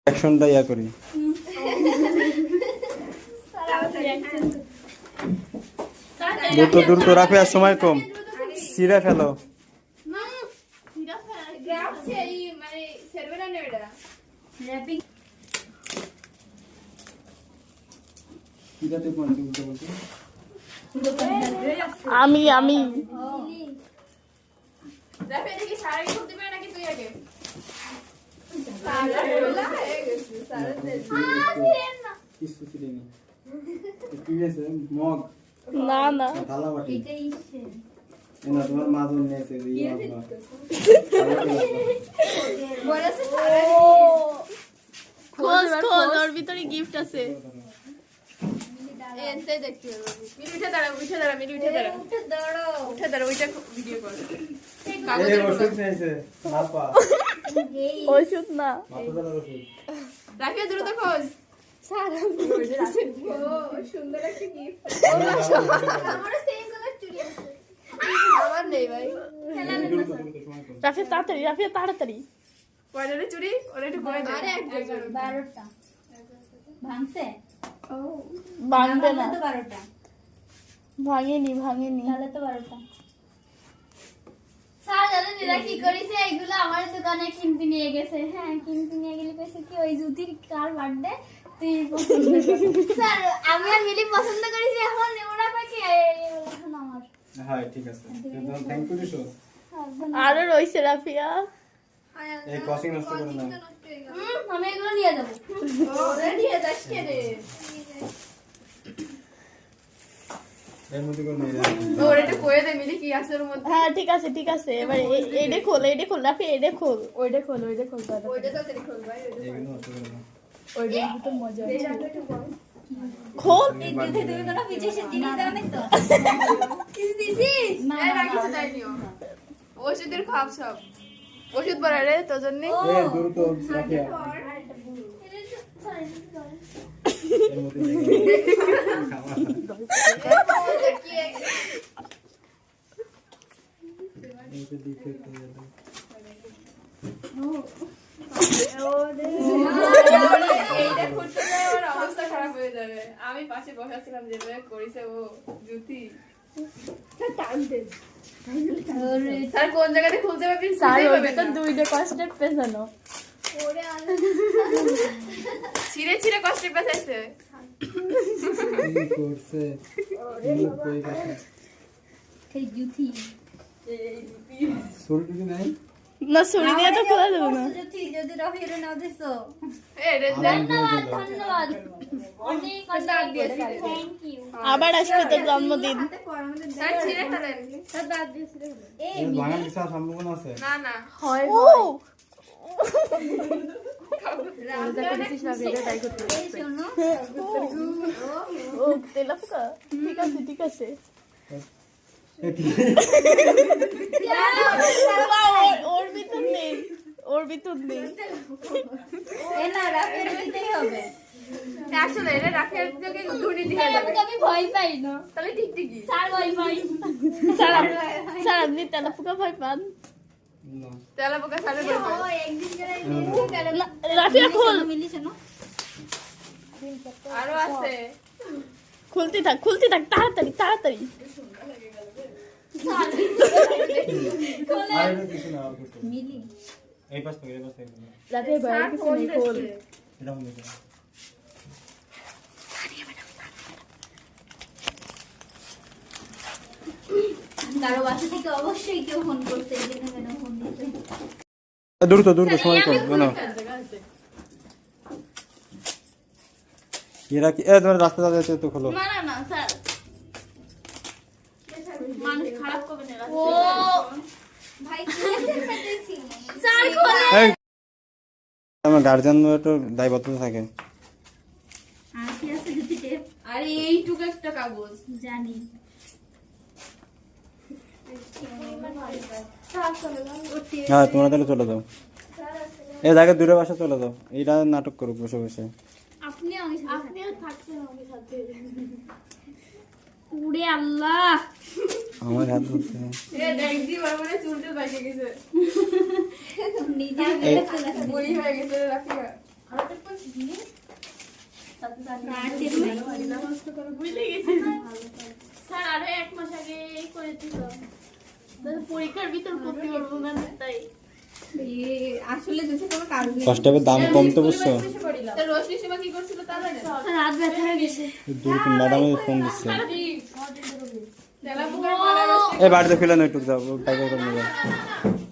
অ্যাকশনটা ইয়া করি। দ্রুত দ্রুত রাখবে, আর সময় কম। সিরা ফেলো। আমি আমি মগ না না থালা বাটি না, তোমার মা ধরে নিয়েছে খোঁজ খোঁজ, ওর ভিতরে গিফট আছে। ওষুধ না, দ্রুত খোঁজ। আমার নেই ভাই। রাফিয়া তাড়াতাড়ি, রাফিয়া তাড়াতাড়ি। কয়টা চুরি? ওরা একটু করে দাও। 12টা ভাঙছে? ভাঙবে না, তো 12টা ভাঙেনি ভাঙেনি। তাহলে তো 12টা। স্যার জানেন এরা কি করেছে? এগুলো আমার দোকানে কিনতে নিয়ে গেছে। হ্যাঁ, কিনতে নিয়ে গেলে কইছে কি ওই জুতির কার বার্থডে তুই পছন্দ কর। স্যার আমি আর মিলি পছন্দ করেছি, এখন ওরা পাকে এখন আমার। হ্যাঁ ঠিক আছে, থ্যাংক ইউ দিছো। আরো রইছে রাফিয়া। এই ক্রসিং নষ্ট করে না। আমি এগুলো নিয়ে যাব। ওরে নিয়ে যাস কে রে? এর মধ্যে কোন নেই। ওরে একটু কয়ে দে মিলি কি আছে ওর মধ্যে। হ্যাঁ ঠিক আছে ঠিক আছে, এবার এডে খোল, এডে খোল রাফিয়া, এডে খোল, ওইডে খোল, ওইডে খোল। ওইটা তো তেরি খোল ভাই। এগুলো নষ্ট করে না। ওইডে তো মজা আছে। একটু বড়। খোল। এই দুধে তুমি কোনো বিশেষ জিনিস দাও না তো? কিছু দিছিস? না, এই না, না কিছু দেয়নিও। ওষুধের খাপ সব। ওষুধ পড়া রে তোর জন্য। এ দ্রুত রাখিয়া। এর মধ্যে খাওয়া। এইটা দিতে দিয়ে দাও। এইটা খুঁজতে যায় ওর অবস্থা খারাপ হয়ে যাবে। আমি পাশে বসা ছিলাম যেভাবে করেছে ও জুতি। স্যার কোন জায়গাতে খুলতে পারবি? স্যার ওইটা তো দুইটা কষ্টের পেছানো। ছিঁড়ে ছিঁড়ে কষ্টে পেঁচাইছে। কি করছে? মুখ কই গেছে? এই জুতি সরটি নাই? না ছুরি দিয়ে তো খোলা যাবে না। জুতি যদি রফির না দিছো। এ রে ধন্যবাদ ধন্যবাদ, অনেক অনেক দিয়েছি। Thank you. আবার আসবে তোর জন্মদিন। স্যার ছিঁড়ে ফেলেন। এই এর ভাঙার কিছু সম্ভাবনা আছে? না না। হয় ও এই শোনো, ও তেলাপোকা। ঠিক আছে ঠিক আছে। এ কি? না, ওর ভিতর নেই, ওর ভিতর নেই। এ না রাফির দিতেই হবে। আসলে এটা রাখের থেকে দুর্নীতি হয়ে যাবে। আমি ভয় পাই না। তাহলে টিকটিকি। স্যার ভয় পাই। স্যার আপনি তেলাপোকা ভয় পান? না। তেলা পোকা সারে ও একদিন করে না, রাফিয়া খোল। মিলি শোনো, আরো আছে। খুলতে থাক তাড়াতাড়ি তাড়াতাড়ি। আর এটা কিছু না, আর কিছু। মিলি এই পাশ থেকে। রাফিয়া ভয়ের কিছু নেই, খোল। এটা মনে করো। কারো বাসা থেকে অবশ্যই কেউ ফোন করতে, এখানে কেন ফোন দিতে? দ্রুত দ্রুত সময় কম। না এরা কি? এ তোমার রাস্তা যাচ্ছে তো খোলো। না না না স্যার, মানুষ খারাপ করবে না। ও ভাই কি স্যার খোলে। এই আমার গার্জিয়ান একটু দায়বদ্ধতা থাকে। আর কি আছে জুতি টেপ? আরে এইটুকু একটা কাগজ। জানি হ্যাঁ তোমরা তাহলে চলে যাও। এই জায়গা দূরে বাসা চলে যাও। এইটা নাটক করুক বসে বসে। আপনি আমি আপনিও থাকছেন আমাদের সাথে। উড়ে আল্লাহ, আমার হাত ধরতে। এ দেখদি বড় বড় চুলটুল বাইকে গেছে। নিজে বই হয়ে গেছে রাফিয়া। বুঝতে গেছি স্যার আরো 1 মাস আগে এই করে দিত পরীক্ষার ভিতর করতে পারবো না তাই আসলে যদি কোনো কাজ নেই ফার্স্ট টাইমে দাম কম তো বুঝছো তো রোশনি সীমা কি করছিল তা জানেন রাত ব্যথা হয়ে গেছে দূর ম্যাডামে ফোন দিচ্ছে তেলা পোকার মারা এই বাড়িতে ফেলে না একটু যাও টাইগার করে নিয়ে যাও